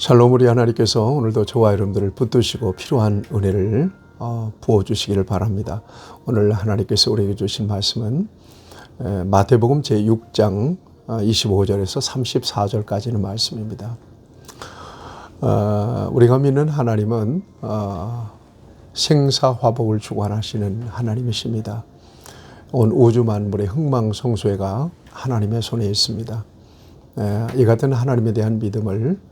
샬롬, 우리 하나님께서 오늘도 저와 여러분들을 붙드시고 필요한 은혜를 부어주시기를 바랍니다. 오늘 하나님께서 우리에게 주신 말씀은 마태복음 제6장 25절에서 34절까지는 말씀입니다. 우리가 믿는 하나님은 생사화복을 주관하시는 하나님이십니다. 온 우주 만물의 흥망성쇠가 하나님의 손에 있습니다. 이 같은 하나님에 대한 믿음을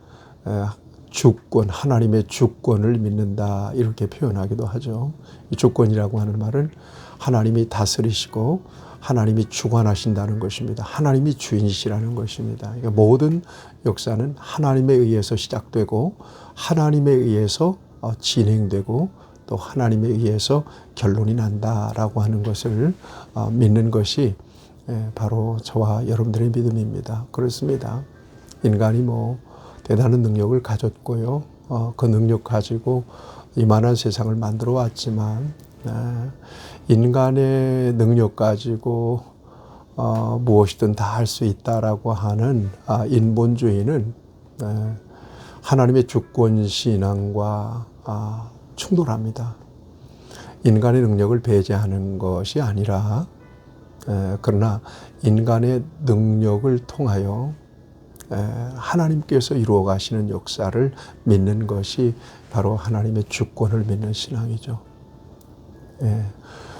주권, 하나님의 주권을 믿는다 이렇게 표현하기도 하죠. 이 주권이라고 하는 말은 하나님이 다스리시고 하나님이 주관하신다는 것입니다. 하나님이 주인이시라는 것입니다. 그러니까 모든 역사는 하나님에 의해서 시작되고 하나님에 의해서 진행되고 또 하나님에 의해서 결론이 난다라고 하는 것을 믿는 것이 바로 저와 여러분들의 믿음입니다. 그렇습니다. 인간이 대단한 능력을 가졌고요. 그 능력 가지고 이만한 세상을 만들어 왔지만 인간의 능력 가지고 무엇이든 다 할 수 있다라고 하는 인본주의는 하나님의 주권 신앙과 충돌합니다. 인간의 능력을 배제하는 것이 아니라 그러나 인간의 능력을 통하여 하나님께서 이루어 가시는 역사를 믿는 것이 바로 하나님의 주권을 믿는 신앙이죠.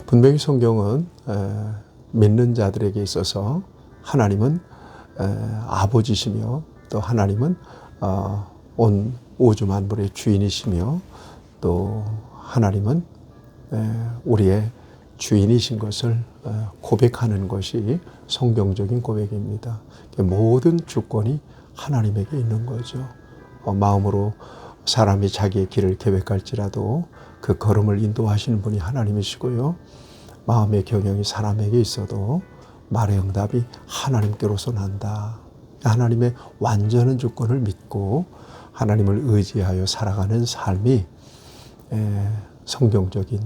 분명히 성경은 믿는 자들에게 있어서 하나님은 아버지시며 또 하나님은 온 우주 만물의 주인이시며 또 하나님은 우리의 주인이신 것을 고백하는 것이 성경적인 고백입니다. 모든 주권이 하나님에게 있는 거죠. 마음으로 사람이 자기의 길을 계획할지라도 그 걸음을 인도하시는 분이 하나님이시고요. 마음의 경영이 사람에게 있어도 말의 응답이 하나님께로서 난다. 하나님의 완전한 주권을 믿고 하나님을 의지하여 살아가는 삶이 성경적인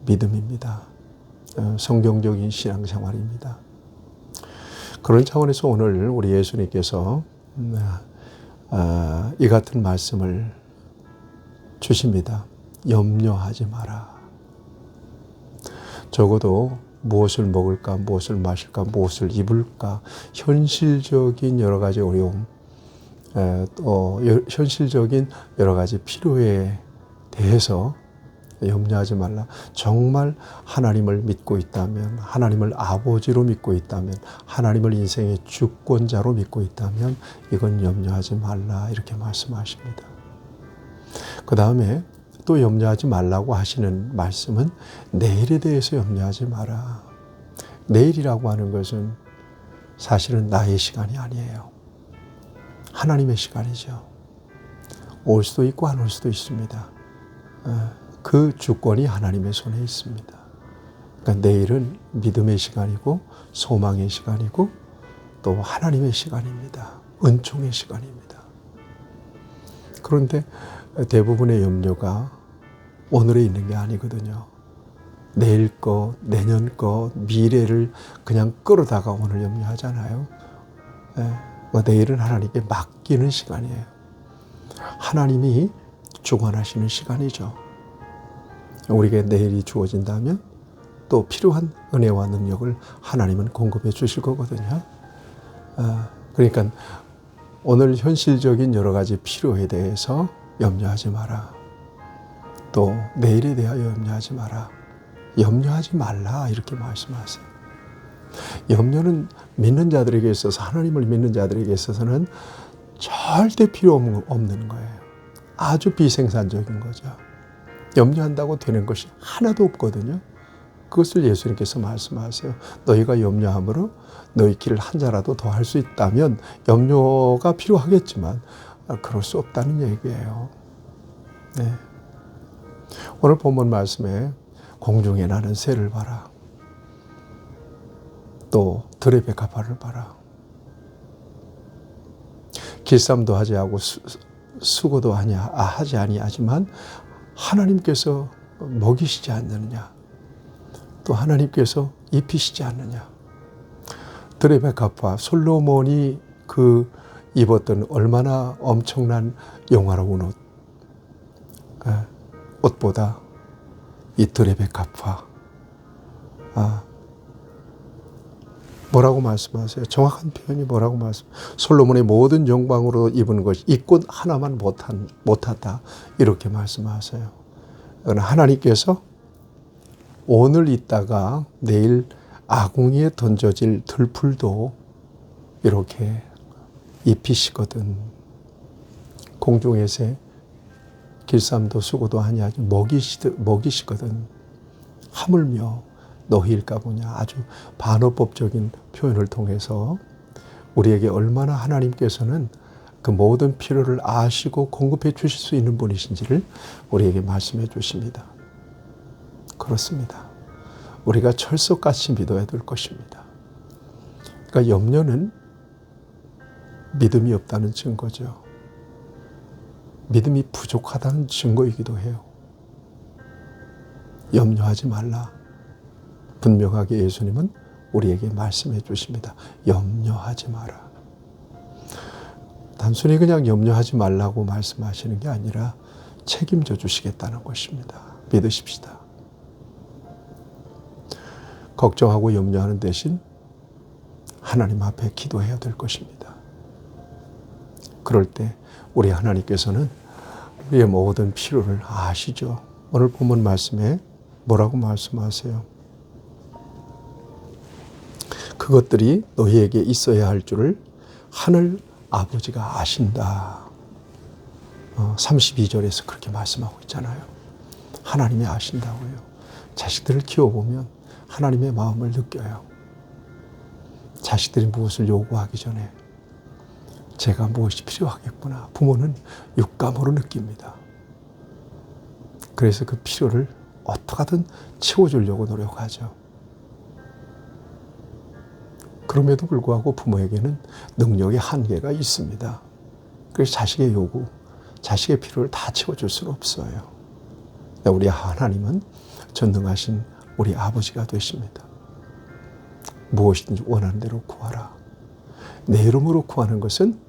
믿음입니다. 성경적인 신앙생활입니다. 그런 차원에서 오늘 우리 예수님께서 이 같은 말씀을 주십니다. 염려하지 마라. 적어도 무엇을 먹을까, 무엇을 마실까, 무엇을 입을까, 현실적인 여러 가지 어려움, 또 현실적인 여러 가지 필요에 대해서 염려하지 말라. 정말 하나님을 믿고 있다면, 하나님을 아버지로 믿고 있다면, 하나님을 인생의 주권자로 믿고 있다면 이건 염려하지 말라 이렇게 말씀하십니다. 그 다음에 또 염려하지 말라고 하시는 말씀은 내일에 대해서 염려하지 마라. 내일이라고 하는 것은 사실은 나의 시간이 아니에요. 하나님의 시간이죠. 올 수도 있고 안 올 수도 있습니다. 그 주권이 하나님의 손에 있습니다. 그러니까 내일은 믿음의 시간이고 소망의 시간이고 또 하나님의 시간입니다. 은총의 시간입니다. 그런데 대부분의 염려가 오늘에 있는 게 아니거든요. 내일 거, 내년 거, 미래를 그냥 끌어다가 오늘 염려하잖아요. 내일은 하나님께 맡기는 시간이에요. 하나님이 주관하시는 시간이죠. 우리에게 내일이 주어진다면 또 필요한 은혜와 능력을 하나님은 공급해 주실 거거든요. 그러니까 오늘 현실적인 여러 가지 필요에 대해서 염려하지 마라. 또 내일에 대하여 염려하지 마라. 염려하지 말라 이렇게 말씀하세요. 염려는 믿는 자들에게 있어서, 하나님을 믿는 자들에게 있어서는 절대 필요 없는 거예요. 아주 비생산적인 거죠. 염려한다고 되는 것이 하나도 없거든요. 그것을 예수님께서 말씀하세요. 너희가 염려함으로 너희 길을 한 자라도 더 할 수 있다면 염려가 필요하겠지만 그럴 수 없다는 얘기예요. 네. 오늘 본문 말씀에 공중에 나는 새를 봐라. 또 들의 백합화를 봐라. 길쌈도 하지 않고 수고도 하지 아니하지만 하나님께서 먹이시지 않느냐. 또 하나님께서 입히시지 않느냐. 들의 백합화, 솔로몬이 그 입었던 얼마나 엄청난 영화로운 옷, 옷보다 이 드레베 갚아. 뭐라고 말씀하세요? 정확한 표현이 뭐라고 솔로몬의 모든 영광으로 입은 것이 이 꽃 하나만 못하다 이렇게 말씀하세요. 그러나 하나님께서 오늘 있다가 내일 아궁이에 던져질 들풀도 이렇게 입히시거든. 공중의 새 길쌈도 수고도 아니하지 먹이시거든. 하물며 너희일까 보냐. 아주 반어법적인 표현을 통해서 우리에게 얼마나 하나님께서는 그 모든 필요를 아시고 공급해 주실 수 있는 분이신지를 우리에게 말씀해 주십니다. 그렇습니다. 우리가 철석같이 믿어야 될 것입니다. 그러니까 염려는 믿음이 없다는 증거죠. 믿음이 부족하다는 증거이기도 해요. 염려하지 말라. 분명하게 예수님은 우리에게 말씀해 주십니다. 염려하지 마라. 단순히 그냥 염려하지 말라고 말씀하시는 게 아니라 책임져 주시겠다는 것입니다. 믿으십시다. 걱정하고 염려하는 대신 하나님 앞에 기도해야 될 것입니다. 그럴 때 우리 하나님께서는 우리의 모든 필요를 아시죠. 오늘 본문 말씀에 뭐라고 말씀하세요? 그것들이 너희에게 있어야 할 줄을 하늘 아버지가 아신다. 32절에서 그렇게 말씀하고 있잖아요. 하나님이 아신다고요. 자식들을 키워보면 하나님의 마음을 느껴요. 자식들이 무엇을 요구하기 전에 제가 무엇이 필요하겠구나. 부모는 육감으로 느낍니다. 그래서 그 필요를 어떻게든 채워주려고 노력하죠. 그럼에도 불구하고 부모에게는 능력의 한계가 있습니다. 그래서 자식의 요구, 자식의 필요를 다 채워줄 수는 없어요. 우리 하나님은 전능하신 우리 아버지가 되십니다. 무엇이든지 원하는 대로 구하라. 내 이름으로 구하는 것은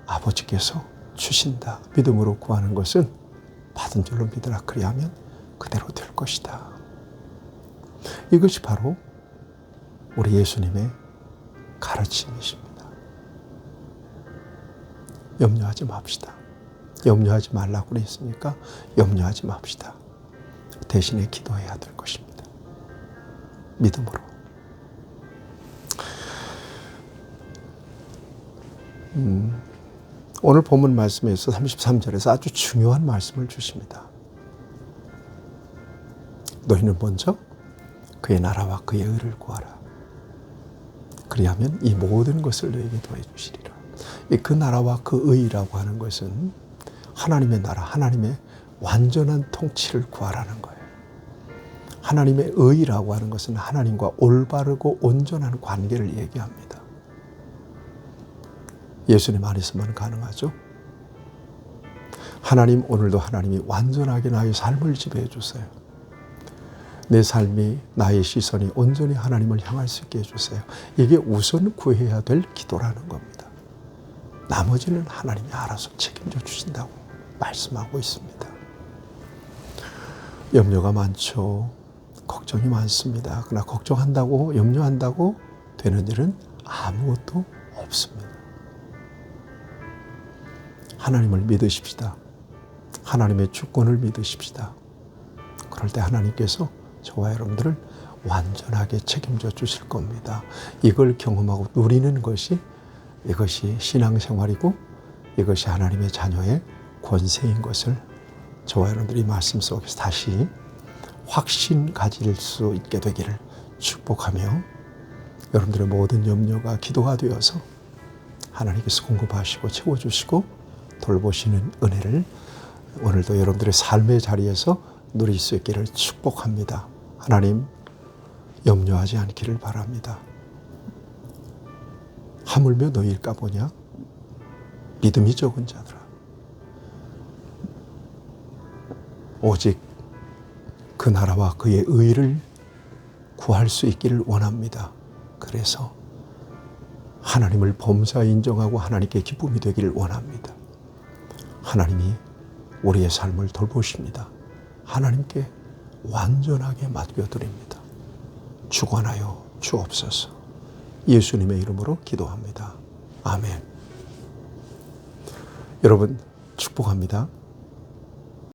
아버지께서 주신다. 믿음으로 구하는 것은 받은 줄로 믿으라. 그리하면 그대로 될 것이다. 이것이 바로 우리 예수님의 가르침이십니다. 염려하지 맙시다. 염려하지 말라고 그랬으니까 염려하지 맙시다. 대신에 기도해야 될 것입니다. 믿음으로. 오늘 본문 말씀에서 33절에서 아주 중요한 말씀을 주십니다. 너희는 먼저 그의 나라와 그의 의를 구하라. 그리하면 이 모든 것을 너에게 더해 주시리라. 그 나라와 그 의라고 하는 것은 하나님의 나라, 하나님의 완전한 통치를 구하라는 거예요. 하나님의 의라고 하는 것은 하나님과 올바르고 온전한 관계를 얘기합니다. 예수님 안에서만 가능하죠. 하나님, 오늘도 하나님이 완전하게 나의 삶을 지배해 주세요. 내 삶이, 나의 시선이 온전히 하나님을 향할 수 있게 해주세요. 이게 우선 구해야 될 기도라는 겁니다. 나머지는 하나님이 알아서 책임져 주신다고 말씀하고 있습니다. 염려가 많죠. 걱정이 많습니다. 그러나 걱정한다고, 염려한다고 되는 일은 아무것도 없습니다. 하나님을 믿으십시다. 하나님의 주권을 믿으십시다. 그럴 때 하나님께서 저와 여러분들을 완전하게 책임져 주실 겁니다. 이걸 경험하고 누리는 것이 이것이 신앙생활이고 이것이 하나님의 자녀의 권세인 것을 저와 여러분들이 말씀 속에서 다시 확신 가질 수 있게 되기를 축복하며 여러분들의 모든 염려가 기도가 되어서 하나님께서 공급하시고 채워주시고 돌보시는 은혜를 오늘도 여러분들의 삶의 자리에서 누릴 수 있기를 축복합니다. 하나님, 염려하지 않기를 바랍니다. 하물며 너희일까 보냐? 믿음이 적은 자들아. 오직 그 나라와 그의 의를 구할 수 있기를 원합니다. 그래서 하나님을 범사 인정하고 하나님께 기쁨이 되기를 원합니다. 하나님이 우리의 삶을 돌보십니다. 하나님께 완전하게 맡겨드립니다. 주관하여 주옵소서. 예수님의 이름으로 기도합니다. 아멘. 여러분 축복합니다.